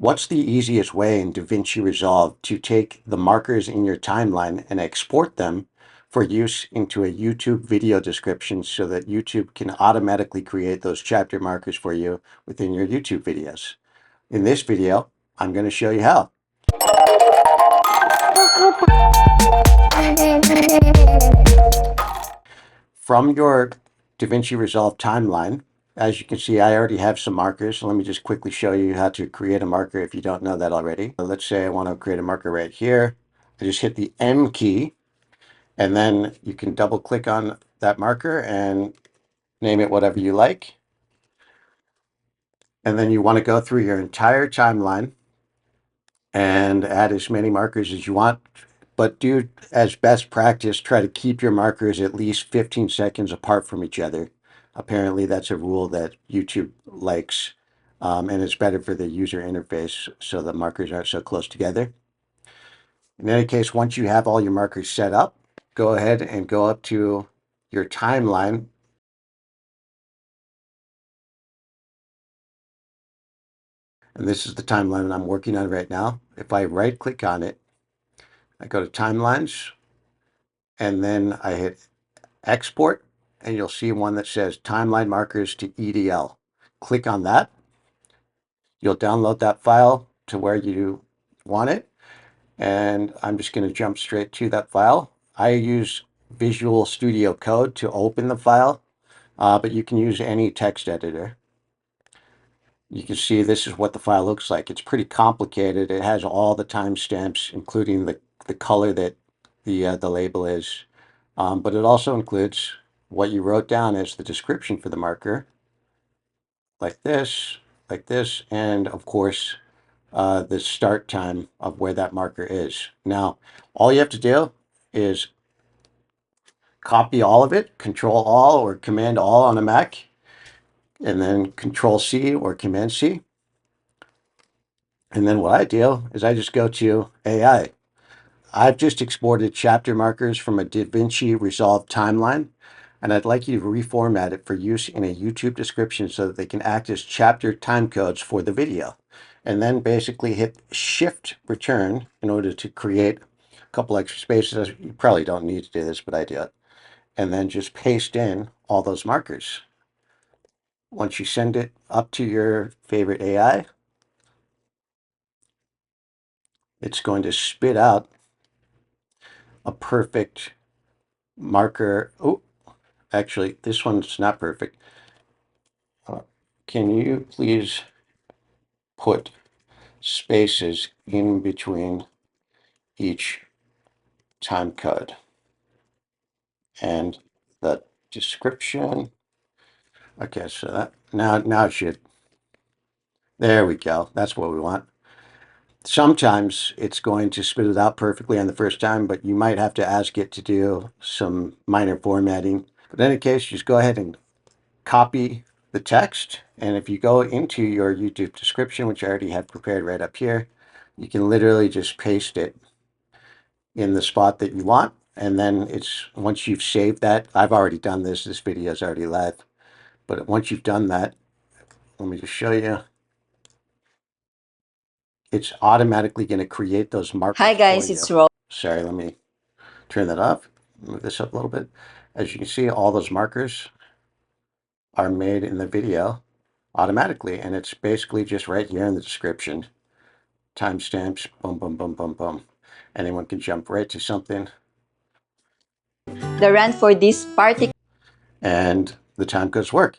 What's the easiest way in DaVinci Resolve to take the markers in your timeline and export them for use into a YouTube video description so that YouTube can automatically create those chapter markers for you within your YouTube videos? In this video, I'm going to show you how. From your DaVinci Resolve timeline, as you can see, I already have some markers. So let me just quickly show you how to create a marker if you don't know that already. So let's say I want to create a marker right here. I just hit the M key, and then you can double click on that marker and name it whatever you like. And then you want to go through your entire timeline and add as many markers as you want. But do, as best practice, try to keep your markers at least 15 seconds apart from each other. Apparently, that's a rule that YouTube likes, and it's better for the user interface so the markers aren't so close together. In any case, once you have all your markers set up, go ahead and go up to your timeline. And this is the timeline I'm working on right now. If I right click on it, I go to timelines, and then I hit export, and you'll see one that says timeline markers to EDL. Click on that. You'll download that file to where you want it. And I'm just going to jump straight to that file. I use Visual Studio Code to open the file, but you can use any text editor. You can see this is what the file looks like. It's pretty complicated. It has all the timestamps, including the color that the label is. But it also includes what you wrote down as the description for the marker, like this, and of course, the start time of where that marker is. Now, all you have to do is copy all of it, Control All or Command All on a Mac, and then Control C or Command C. And then what I do is I just go to AI. I've just exported chapter markers from a DaVinci Resolve timeline, and I'd like you to reformat it for use in a YouTube description so that they can act as chapter timecodes for the video. And then basically hit Shift Return in order to create a couple extra spaces. You probably don't need to do this, but I do it. And then just paste in all those markers. Once you send it up to your favorite AI, it's going to spit out a perfect marker. Oh, actually, this one's not perfect. Can you please put spaces in between each time code and the description? Okay, so that now it should. There we go. That's what we want. Sometimes it's going to spit it out perfectly on the first time, but you might have to ask it to do some minor formatting. But in any case, just go ahead and copy the text. And if you go into your YouTube description, which I already have prepared right up here, you can literally just paste it in the spot that you want. And then it's, once you've saved that, I've already done this video is already live. But once you've done that, let me just show you. It's automatically going to create those markers. Hi guys, it's Ro. Sorry, let me turn that off. Move this up a little bit. As you can see, all those markers are made in the video automatically, and it's basically just right here in the description. Timestamps, boom, boom, boom, boom, boom. Anyone can jump right to something. The run for this particular And the time codes work.